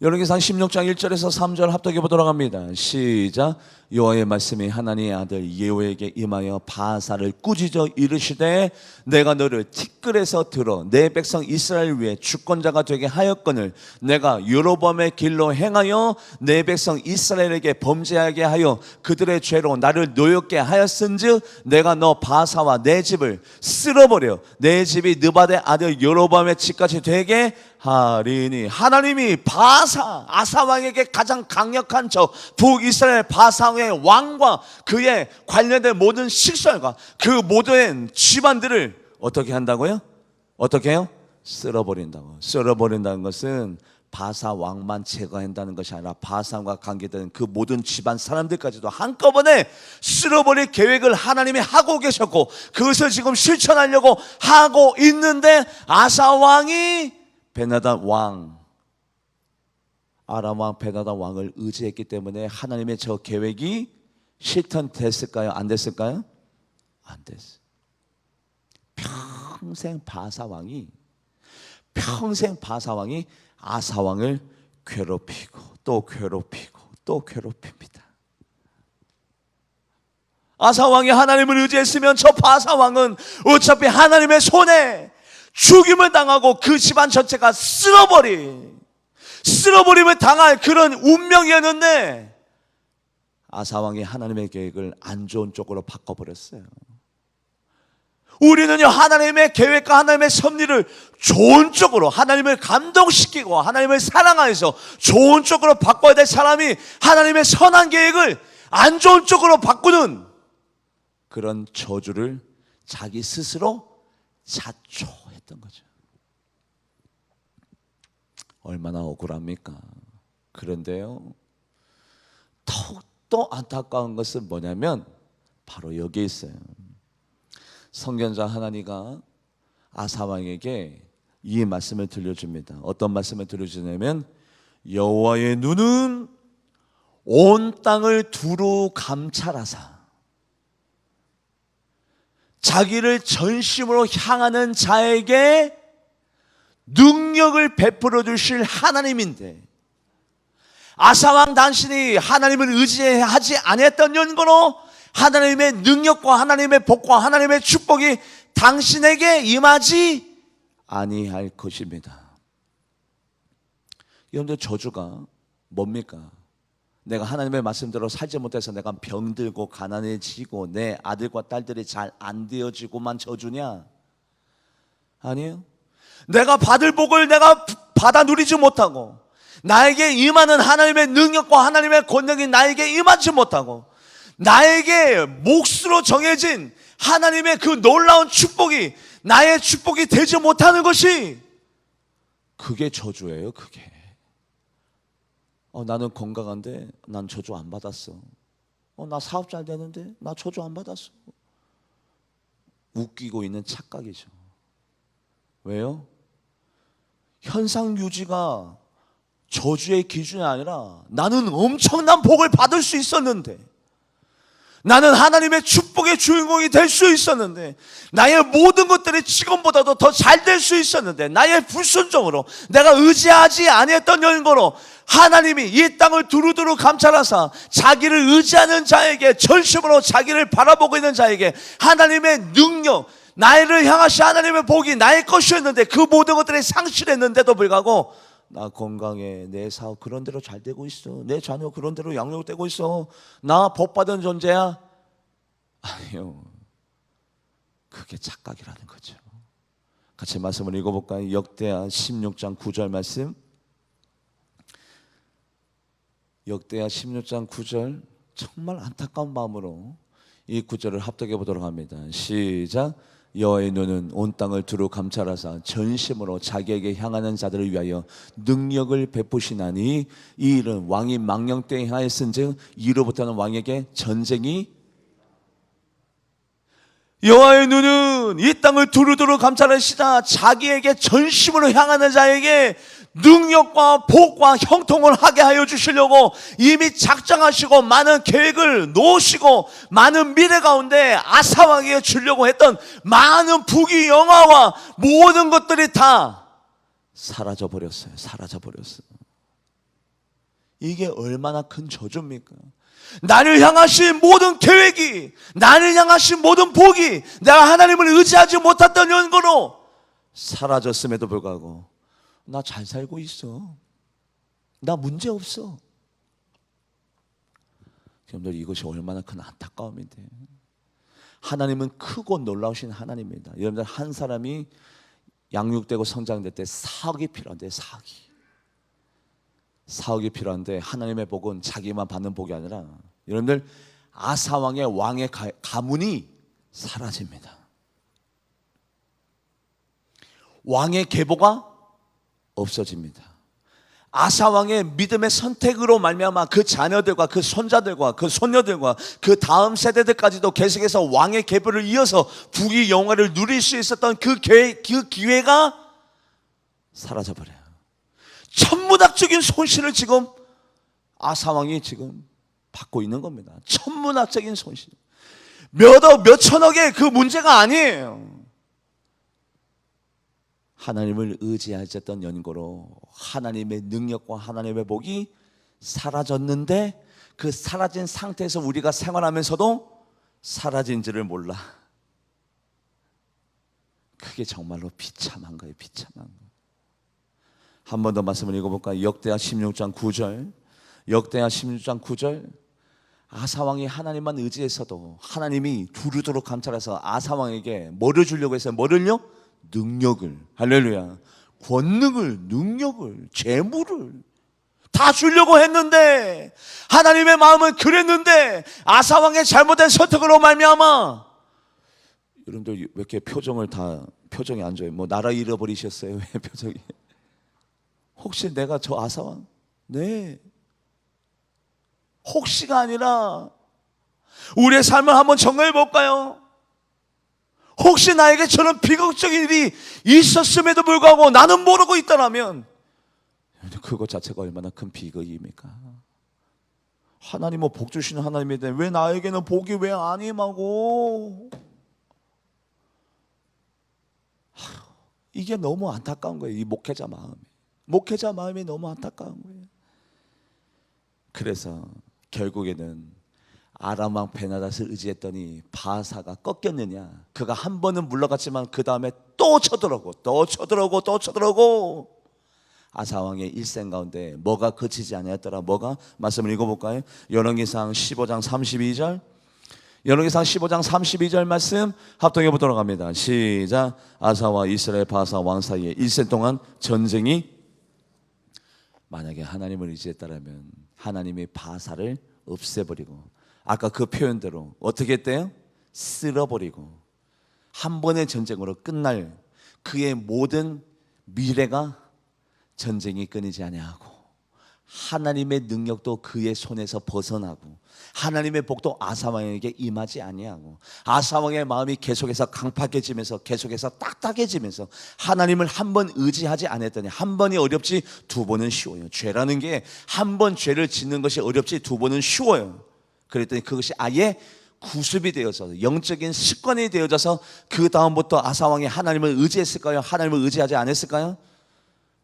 Speaker 1: 열왕기상 16장 1절에서 3절 합독해 보도록 합니다. 시작. 여호와의 말씀이 하나님의 아들 예후에게 임하여 바사를 꾸짖어 이르시되 내가 너를 티끌에서 들어 내 백성 이스라엘 위에 주권자가 되게 하였거늘 내가 여로보암의 길로 행하여 내 백성 이스라엘에게 범죄하게 하여 그들의 죄로 나를 노엽게 하였은즉 내가 너 바사와 내 집을 쓸어버려 내 집이 느바데 아들 여로보암의 집까지 되게 하리니. 하나님이 바사 아사 왕에게 가장 강력한 적 북이스라엘 바사 왕의 왕과 그의 관련된 모든 식설과 그 모든 집안들을 어떻게 한다고요? 어떻게 해요? 쓸어버린다고. 쓸어버린다는 것은 바사 왕만 제거한다는 것이 아니라 바사와 관계된 그 모든 집안 사람들까지도 한꺼번에 쓸어버릴 계획을 하나님이 하고 계셨고 그것을 지금 실천하려고 하고 있는데 아사 왕이 베나닷 왕, 아람 왕 베나닷 왕을 의지했기 때문에 하나님의 저 계획이 실현됐을까요? 안 됐을까요? 안 됐어요. 평생 바사 왕이 아사 왕을 괴롭히고 또 괴롭히고 또 괴롭힙니다. 아사 왕이 하나님을 의지했으면 저 바사 왕은 어차피 하나님의 손에 죽임을 당하고 그 집안 전체가 쓸어버림을 당할 그런 운명이었는데 아사 왕이 하나님의 계획을 안 좋은 쪽으로 바꿔버렸어요. 우리는요 하나님의 계획과 하나님의 섭리를 좋은 쪽으로 하나님을 감동시키고 하나님을 사랑하여서 좋은 쪽으로 바꿔야 될 사람이 하나님의 선한 계획을 안 좋은 쪽으로 바꾸는 그런 저주를 자기 스스로 자초했던 거죠. 얼마나 억울합니까? 그런데요 더욱더 안타까운 것은 뭐냐면 바로 여기에 있어요. 선견자 하나니가 아사 왕에게 이 말씀을 들려줍니다. 어떤 말씀을 들려주냐면 여호와의 눈은 온 땅을 두루 감찰하사 자기를 전심으로 향하는 자에게 능력을 베풀어 주실 하나님인데 아사왕 당신이 하나님을 의지하지 않았던 연고로 하나님의 능력과 하나님의 복과 하나님의 축복이 당신에게 임하지 아니할 것입니다. 여러분들 저주가 뭡니까? 내가 하나님의 말씀대로 살지 못해서 내가 병들고 가난해지고 내 아들과 딸들이 잘 안 되어지고만 저주냐? 아니에요. 내가 받을 복을 내가 받아 누리지 못하고 나에게 임하는 하나님의 능력과 하나님의 권능이 나에게 임하지 못하고 나에게 몫으로 정해진 하나님의 그 놀라운 축복이 나의 축복이 되지 못하는 것이 그게 저주예요. 그게. 나는 건강한데 난 저주 안 받았어. 나 사업 잘 되는데 나 저주 안 받았어. 웃기고 있는 착각이죠. 왜요? 현상 유지가 저주의 기준이 아니라 나는 엄청난 복을 받을 수 있었는데, 나는 하나님의 축복의 주인공이 될 수 있었는데, 나의 모든 것들이 지금보다도 더 잘 될 수 있었는데, 나의 불순종으로 내가 의지하지 아니했던 연고로 하나님이 이 땅을 두루두루 감찰하사 자기를 의지하는 자에게, 전심으로 자기를 바라보고 있는 자에게 하나님의 능력, 나를 향하신 하나님의 복이 나의 것이었는데 그 모든 것들이 상실했는데도 불구하고 나 건강해, 내 사업 그런 대로 잘 되고 있어, 내 자녀 그런 대로 양육되고 있어, 나 복받은 존재야. 아니요, 그게 착각이라는 거죠. 같이 말씀을 읽어볼까요? 역대하 16장 9절 말씀. 역대하 16장 9절, 정말 안타까운 마음으로 이 9절을 합독해 보도록 합니다. 시작. 여호와의 눈은 온 땅을 두루 감찰하사 전심으로 자기에게 향하는 자들을 위하여 능력을 베푸시나니 이 일은 왕이 망령 때에 행하였은즉 이로부터는 왕에게 전쟁이. 여호와의 눈은 이 땅을 두루두루 감찰하시다 자기에게 전심으로 향하는 자에게 능력과 복과 형통을 하게 하여 주시려고 이미 작정하시고 많은 계획을 놓으시고 많은 미래 가운데 아사왕에게 주려고 했던 많은 부귀 영화와 모든 것들이 다 사라져 버렸어요. 사라져 버렸어요. 이게 얼마나 큰 저주입니까? 나를 향하신 모든 계획이, 나를 향하신 모든 복이 내가 하나님을 의지하지 못했던 연고로 사라졌음에도 불구하고 나 잘 살고 있어, 나 문제 없어. 여러분들, 이것이 얼마나 큰 안타까움인데, 하나님은 크고 놀라우신 하나님입니다. 여러분들, 한 사람이 양육되고 성장될 때 사억이 필요한데, 사억이 필요한데 하나님의 복은 자기만 받는 복이 아니라 여러분들 아사왕의 왕의 가문이 사라집니다. 왕의 계보가 없어집니다. 아사왕의 믿음의 선택으로 말미암아 그 자녀들과 그 손자들과 그 손녀들과 그 다음 세대들까지도 계속해서 왕의 계보를 이어서 부귀 영화를 누릴 수 있었던 그 기회가 사라져버려요. 천문학적인 손실을 지금 아사왕이 지금 받고 있는 겁니다. 천문학적인 손실. 몇 천억의 그 문제가 아니에요. 하나님을 의지하셨던 연고로 하나님의 능력과 하나님의 복이 사라졌는데, 그 사라진 상태에서 우리가 생활하면서도 사라진지를 몰라. 그게 정말로 비참한 거예요. 비참한 거. 한 번 더 말씀을 읽어볼까요? 역대하 16장 9절. 역대하 16장 9절. 아사왕이 하나님만 의지해서도 하나님이 두루두루 감찰해서 아사왕에게 뭐를 주려고 했어요? 뭐를요? 능력을, 할렐루야, 권능을, 능력을, 재물을 다 주려고 했는데, 하나님의 마음은 그랬는데 아사왕의 잘못된 선택으로 말미암아, 여러분들 왜 이렇게 표정이 안 좋아요? 뭐 나라 잃어버리셨어요? 왜 표정이? 혹시 내가 저 아사왕? 네, 혹시가 아니라 우리의 삶을 한번 점검해 볼까요? 혹시 나에게 저런 비극적인 일이 있었음에도 불구하고 나는 모르고 있다라면 그것 자체가 얼마나 큰 비극입니까? 하나님은 복 주시는 하나님인데 왜 나에게는 복이 왜 안 임하고? 이게 너무 안타까운 거예요. 이 목회자 마음이 너무 안타까운 거예요. 그래서 결국에는 아람 왕 베나닷을 의지했더니 바사가 꺾였느냐? 그가 한 번은 물러갔지만 그 다음에 또 쳐들어오고 아사왕의 일생 가운데 뭐가 그치지 아니었더라. 뭐가? 말씀을 읽어볼까요? 열왕기상 15장 32절. 열왕기상 15장 32절 말씀 합동해 보도록 합니다. 시작. 아사와 이스라엘 바사 왕 사이에 일생 동안 전쟁이. 만약에 하나님을 의지했다면 하나님이 바사를 없애버리고, 아까 그 표현대로 어떻게 했대요? 쓸어버리고 한 번의 전쟁으로 끝날 그의 모든 미래가 전쟁이 끊이지 아니하고, 하나님의 능력도 그의 손에서 벗어나고, 하나님의 복도 아사왕에게 임하지 아니하고, 아사왕의 마음이 계속해서 강팍해지면서 계속해서 딱딱해지면서 하나님을 한 번 의지하지 않았더니 한 번이 어렵지 두 번은 쉬워요. 죄라는 게 한 번 죄를 짓는 것이 어렵지 두 번은 쉬워요. 그랬더니 그것이 아예 구습이 되어서 영적인 습관이 되어져서 그 다음부터 아사왕이 하나님을 의지했을까요? 하나님을 의지하지 않았을까요?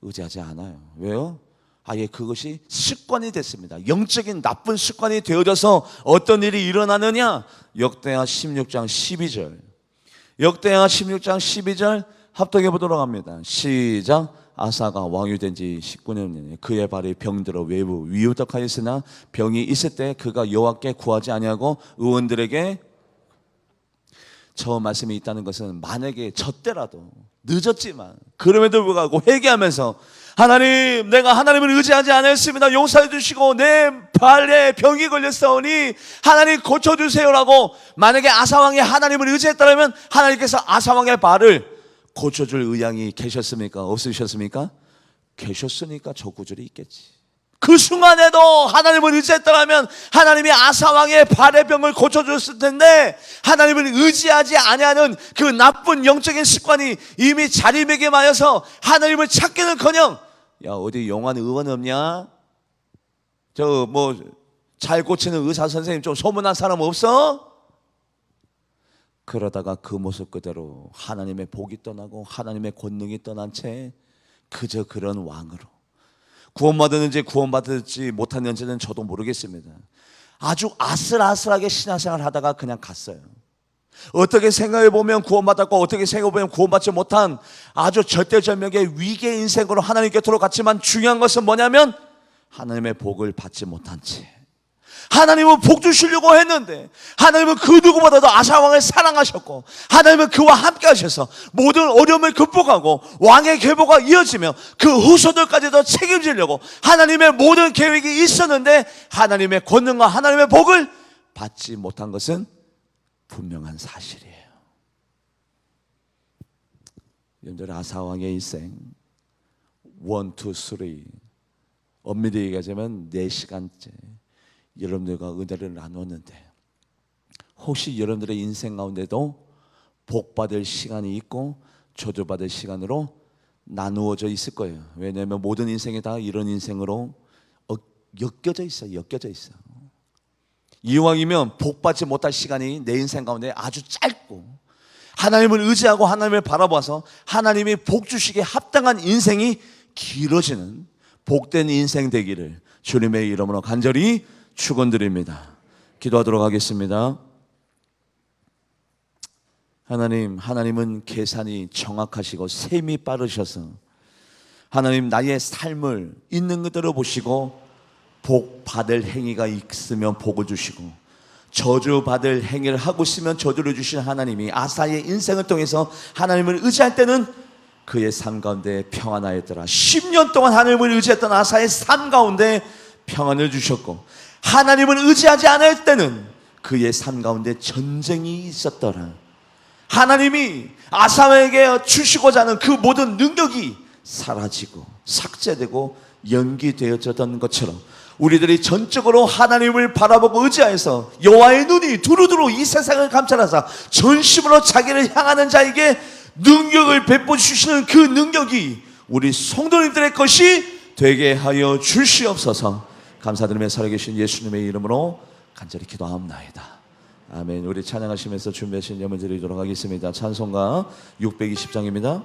Speaker 1: 의지하지 않아요. 왜요? 아예 그것이 습관이 됐습니다. 영적인 나쁜 습관이 되어져서 어떤 일이 일어나느냐? 역대하 16장 12절. 역대하 16장 12절 합독해 보도록 합니다. 시작. 아사가 왕이 된 지 19년이니 그의 발이 병들어 외부 위우덕하였으나 병이 있을 때 그가 여호와께 구하지 아니하고 의원들에게. 저 말씀이 있다는 것은 만약에 저 때라도 늦었지만 그럼에도 불구하고 회개하면서 하나님, 내가 하나님을 의지하지 않았습니다. 용서해 주시고 내 발에 병이 걸렸사오니 하나님 고쳐주세요라고 만약에 아사왕이 하나님을 의지했다면 하나님께서 아사왕의 발을 고쳐줄 의향이 계셨습니까? 없으셨습니까? 계셨으니까 저 구절이 있겠지. 그 순간에도 하나님을 의지했다면 하나님이 아사왕의 발의 병을 고쳐줬을 텐데, 하나님을 의지하지 아니하는 그 나쁜 영적인 습관이 이미 자리매김하여서 하나님을 찾기는커녕, 야 어디 용한 의원 없냐? 저 뭐 잘 고치는 의사 선생님 좀 소문난 사람 없어? 그러다가 그 모습 그대로 하나님의 복이 떠나고 하나님의 권능이 떠난 채 그저 그런 왕으로 구원받았는지 구원받지 못했는지는 저도 모르겠습니다. 아주 아슬아슬하게 신앙생활 하다가 그냥 갔어요. 어떻게 생각해 보면 구원받았고 어떻게 생각해 보면 구원받지 못한 아주 절대절명의 위기의 인생으로 하나님 곁으로 갔지만, 중요한 것은 뭐냐면 하나님의 복을 받지 못한 채, 하나님은 복 주시려고 했는데 하나님은 그 누구보다도 아사왕을 사랑하셨고 하나님은 그와 함께 하셔서 모든 어려움을 극복하고 왕의 계보가 이어지며 그 후손들까지도 책임지려고 하나님의 모든 계획이 있었는데 하나님의 권능과 하나님의 복을 받지 못한 것은 분명한 사실이에요. 여러분들, 아사왕의 일생 1, 2, 3 엄밀히 얘기하자면 4시간째 여러분들과 은혜를 나눴는데, 혹시 여러분들의 인생 가운데도 복받을 시간이 있고 저주받을 시간으로 나누어져 있을 거예요. 왜냐하면 모든 인생이 다 이런 인생으로 엮여져 있어요. 엮여져 있어요. 이왕이면 복받지 못할 시간이 내 인생 가운데 아주 짧고, 하나님을 의지하고 하나님을 바라봐서 하나님이 복 주시기에 합당한 인생이 길어지는 복된 인생 되기를 주님의 이름으로 간절히 축원드립니다. 기도하도록 하겠습니다. 하나님은 계산이 정확하시고 셈이 빠르셔서 하나님 나의 삶을 있는 그대로 보시고 복 받을 행위가 있으면 복을 주시고 저주 받을 행위를 하고 있으면 저주를 주시는 하나님이 아사의 인생을 통해서 하나님을 의지할 때는 그의 삶 가운데 평안하였더라. 10년 동안 하나님을 의지했던 아사의 삶 가운데 평안을 주셨고, 하나님을 의지하지 않을 때는 그의 삶 가운데 전쟁이 있었더라. 하나님이 아사에게 주시고자 하는 그 모든 능력이 사라지고 삭제되고 연기되어졌던 것처럼 우리들이 전적으로 하나님을 바라보고 의지하여서 여호와의 눈이 두루두루 이 세상을 감찰하사 전심으로 자기를 향하는 자에게 능력을 베풀어 주시는 그 능력이 우리 성도님들의 것이 되게 하여 주시옵소서. 감사드리며 살아계신 예수님의 이름으로 간절히 기도하옵나이다. 아멘. 우리 찬양하시면서 준비하신 예물 드리도록 하겠습니다. 찬송가 620장입니다.